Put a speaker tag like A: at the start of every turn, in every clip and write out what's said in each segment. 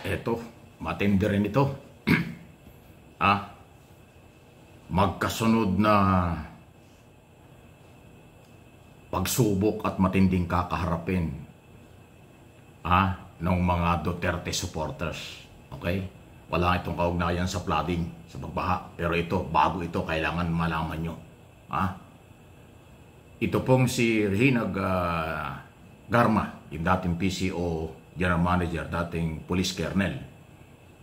A: Eto, matindi rin ito. Magkasunod na pagsubok at matinding kakaharapin ng mga Duterte supporters. Okay? Wala itong kaugnayan sa flooding, sa pagbaha. Pero ito, bago ito, kailangan malaman nyo. Ito pong si Regina Garma, yung dating PCO General Manager, dating Police Colonel,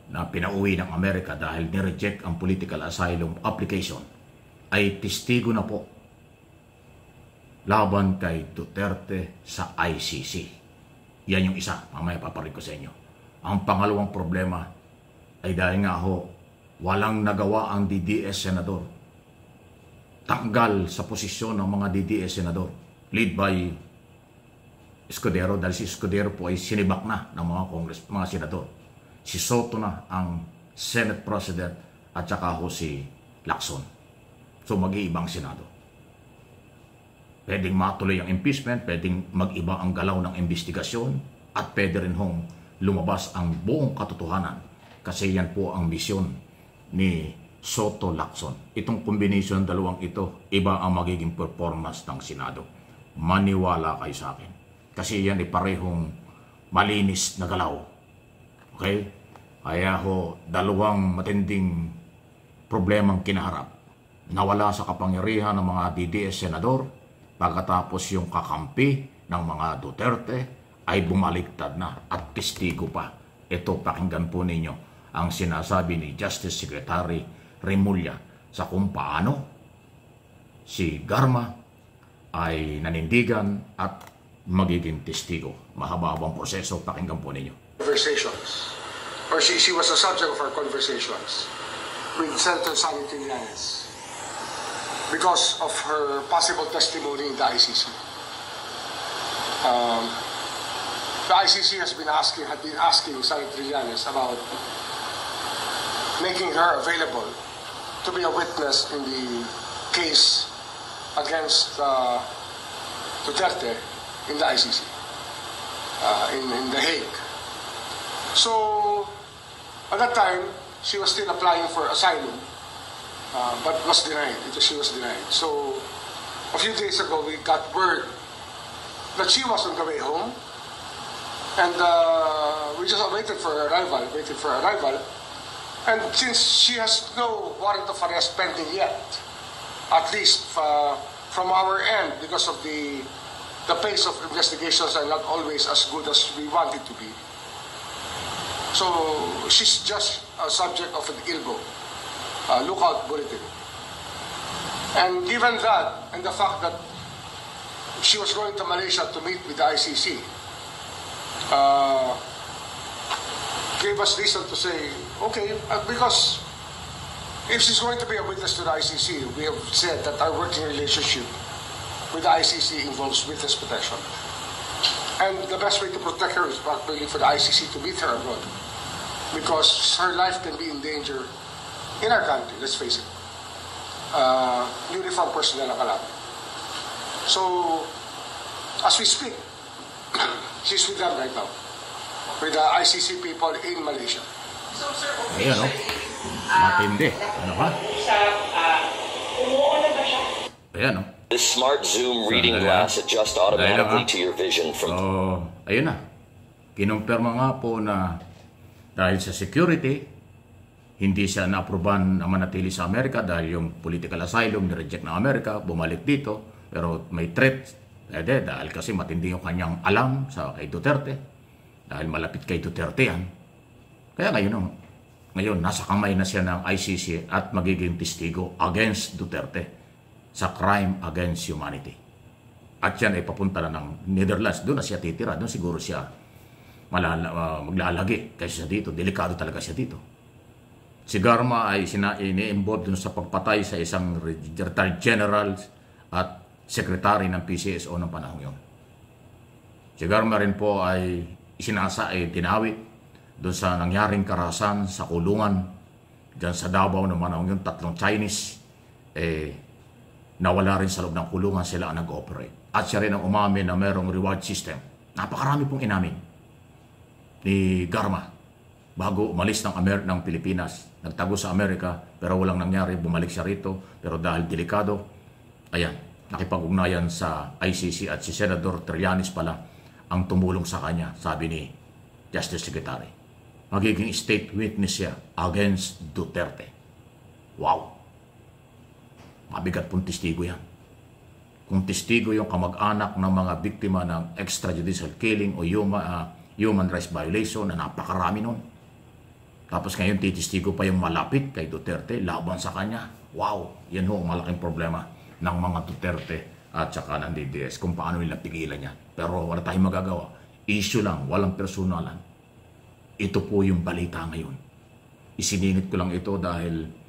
A: na pinauwi ng Amerika dahil nireject ang political asylum application, ay testigo na po laban kay Duterte sa ICC. Yan yung isa, mamaya paparin ko sa inyo. Ang pangalawang problema ay dahil nga walang nagawa ang DDS senador. Tanggal sa posisyon ng mga DDS senador, lead by Escudero, dahil si Escudero po ay sinibak na ng mga senador. Si Soto na ang Senate President at saka si Lacson. So mag-iibang Senado. Pwedeng matuloy ang impeachment, pwedeng mag-iba ang galaw ng investigasyon, at pwede rin lumabas ang buong katotohanan. Kasi yan po ang misyon ni Soto Lacson. Itong combination ng dalawang ito, iba ang magiging performance ng Senado. Maniwala kayo sa akin. Kasi yan ay parehong malinis na galaw. Okay? Kaya dalawang matinding problemang kinaharap. Nawala sa kapangyarihan ng mga DDS senador, pagkatapos yung kakampi ng mga Duterte ay bumaliktad na at testigo pa. Ito, pakinggan po ninyo ang sinasabi ni Justice Secretary Remulla sa kung paano si Garma ay nanindigan at magiging testigo. Mahaba-habang proseso, pakinggan po ninyo.
B: Conversations, or she was the subject of our conversations with Senator Sally Trillanes because of her possible testimony in the ICC. The ICC had been asking Sally Trillanes about making her available to be a witness in the case against Duterte in the ICC, in The Hague. So, at that time, she was still applying for asylum, but was denied. She was denied. So, a few days ago, we got word that she was on the way home, and we just waited for her arrival. And since she has no warrant of arrest pending yet, at least from our end, because of the pace of investigations are not always as good as we want it to be. So she's just a subject of an ILBO, lookout bulletin. And given that, and the fact that she was going to Malaysia to meet with the ICC, gave us reason to say, okay, because if she's going to be a witness to the ICC, we have said that our working relationship with the ICC involves witness protection. And the best way to protect her is probably for the ICC to meet her abroad. Because her life can be in danger in our country, let's face it. Uniform personnel ang kalaban. So, as we speak, she's with them right now. With the ICC people in Malaysia.
C: So, sir,
A: ayan matindi. Ano ka?
C: Umuo na ba siya?
A: Ayan
D: This smart zoom reading glass adjusts automatically to your vision from...
A: ayun na. Kinumpirma nga po na dahil sa security, hindi siya na-aproban na manatili sa Amerika dahil yung political asylum ni-reject ng Amerika, bumalik dito. Pero may threat. Dahil kasi matindi yung kanyang alam kay Duterte. Dahil malapit kay Duterte yan. Kaya ngayon, nasa kamay na siya ng ICC at magiging testigo against Duterte sa crime against humanity. At yan ay papunta na ng Netherlands. Doon na siya titira. Doon siguro siya maglalagi. Kasi siya dito, delikado talaga siya dito. Si Garma ay ini-involved dun sa pagpatay sa isang retired general at secretary ng PCSO ng panahon yun. Si Garma rin po ay tinawit doon sa nangyaring karahasan sa kulungan dyan sa Davao ng panahon yun. 3 Chinese nawala rin sa loob ng kulungan, sila ang nag-operate. At siya rin ang umamin na merong reward system. Napakarami pong inamin ni Garma bago umalis ng Pilipinas. Nagtago sa Amerika pero walang nangyari, bumalik siya rito. Pero dahil delikado, ayan, nakipag-ugnayan sa ICC at si Senador Trillanes pala ang tumulong sa kanya, sabi ni Justice Secretary. Magiging state witness siya against Duterte. Wow! Mabigat pong testigo yan. Kung testigo yung kamag-anak ng mga biktima ng extrajudicial killing o human rights violation na napakarami nun. Tapos ngayon titistigo pa yung malapit kay Duterte laban sa kanya. Wow! Yan ho ang malaking problema ng mga Duterte at saka ng DDS kung paano nila pigilan niya. Pero wala tayong magagawa. Issue lang, walang personalan. Ito po yung balita ngayon. Isiningit ko lang ito dahil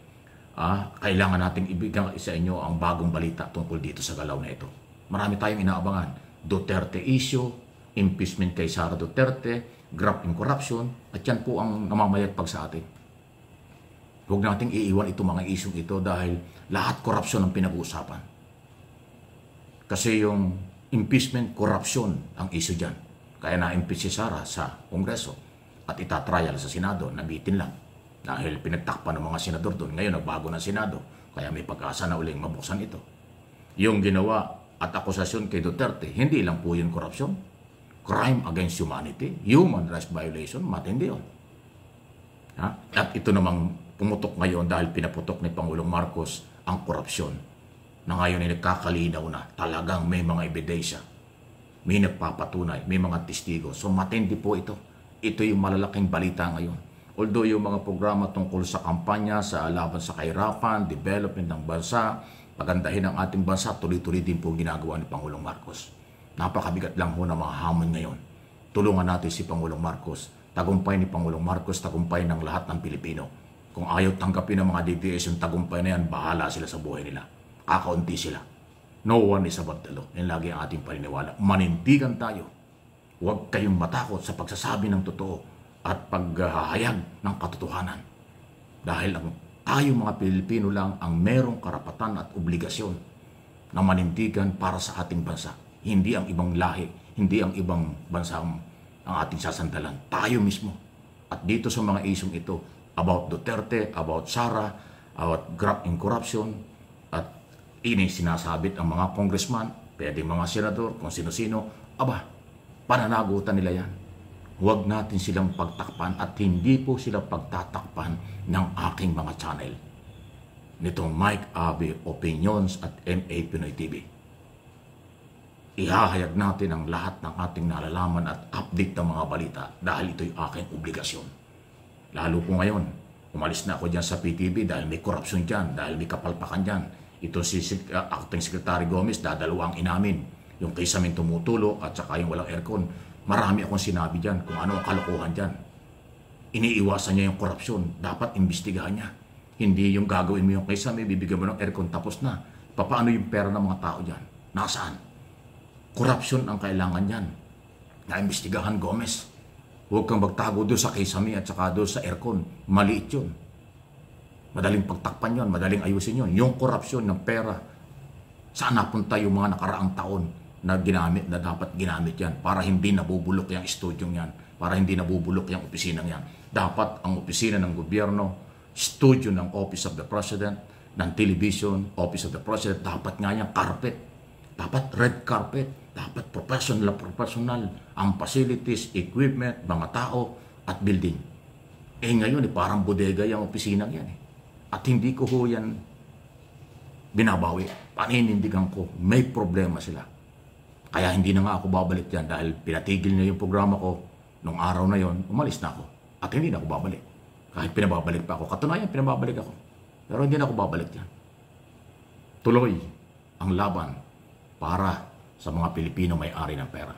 A: kailangan nating ibigay sa inyo ang bagong balita tungkol dito sa galaw na ito. Marami tayong inaabangan. Duterte issue, impeachment kay Sara Duterte, graft in corruption, at yan po ang namamayagpag sa atin. Huwag nating iiwan itong mga isyong ito dahil lahat korupsyon ang pinag-uusapan. Kasi yung impeachment, corruption ang issue dyan. Kaya na-impeach si Sara sa Kongreso at itatrial sa Senado, nabitin lang. Dahil pinagtakpan ng mga senador doon. Ngayon, nagbago ng Senado. Kaya may pag-asa na uling mabuksan ito. Yung ginawa at akusasyon kay Duterte, hindi lang po yun korupsyon. Crime against humanity, human rights violation, matindi yun. At ito namang pumutok ngayon dahil pinaputok ni Pangulong Marcos ang korupsyon. Na ngayon ay nagkakalinaw na talagang may mga ebidensya. May nagpapatunay, may mga testigo. So matindi po ito. Ito yung malalaking balita ngayon. Although yung mga programa tungkol sa kampanya, sa laban sa kahirapan, development ng bansa, pagandahin ang ating bansa, tuloy-tuloy din po ginagawa ni Pangulong Marcos. Napakabigat lang po ng mga hamon ngayon. Tulungan natin si Pangulong Marcos. Tagumpay ni Pangulong Marcos, tagumpay ng lahat ng Pilipino. Kung ayaw tanggapin ng mga DDS yung tagumpay na yan, bahala sila sa buhay nila. Kakaunti sila. No one is above the law. Yan lagi ang ating paniniwala. Manindigan tayo. Huwag kayong matakot sa pagsasabi ng totoo at paghahayag ng katotohanan. Dahil tayo mga Pilipino lang ang merong karapatan at obligasyon na manindigan para sa ating bansa. Hindi ang ibang lahi, hindi ang ibang bansa ang ating sasandalan. Tayo mismo. At dito sa mga isyong ito, about Duterte, about Sara, about graft in corruption, at ini sinasabit ang mga congressman, pwede mga senador, kung sino-sino, pananagutan nila yan. Huwag natin silang pagtakpan at hindi po sila pagtatakpan ng aking mga channel. Nitong Mike Abe Opinions at MA Pinoy TV. Ihahayag natin ang lahat ng ating nalalaman at update ng mga balita dahil ito'y aking obligasyon. Lalo po ngayon, umalis na ako dyan sa PTV dahil may korupsyon dyan, dahil may kapalpakan dyan. Ito si Acting Secretary Gomez, dadalawang inamin. Yung kaysa min tumutulo at saka yung walang aircon. Marami akong sinabi dyan kung ano ang kalokohan dyan. Iniiwasan niya yung korupsyon. Dapat imbestigahan niya. Hindi yung gagawin mo yung kaysa may bibigyan mo ng aircon tapos na. Paano yung pera ng mga tao dyan? Nasaan? Korupsyon ang kailangan dyan. Naimbestigahan Gomez. Huwag kang magtago doon sa kisame at saka doon sa aircon. Maliit yun. Madaling pagtakpan yun. Madaling ayusin yun. Yung korupsyon ng pera. Saan napunta yung mga nakaraang taon na ginamit, na dapat ginamit yan para hindi nabubulok yung studyong yan, para hindi nabubulok yung opisinang yan. Dapat ang opisina ng gobyerno, studio ng Office of the President, ng television, Office of the President, dapat nga yung carpet. Dapat red carpet. Dapat professional ang facilities, equipment, mga tao, at building. Ngayon, parang bodega yung opisinang yan. At hindi ko ho yan binabawi. Paninindigan ko, may problema sila. Kaya hindi na nga ako babalik dyan dahil pinatigil niya yung programa ko. Nung araw na yon, umalis na ako. At hindi na ako babalik. Kahit pinababalik pa ako. Katunayan, pinababalik ako. Pero hindi na ako babalik dyan. Tuloy ang laban para sa mga Pilipino may-ari ng pera.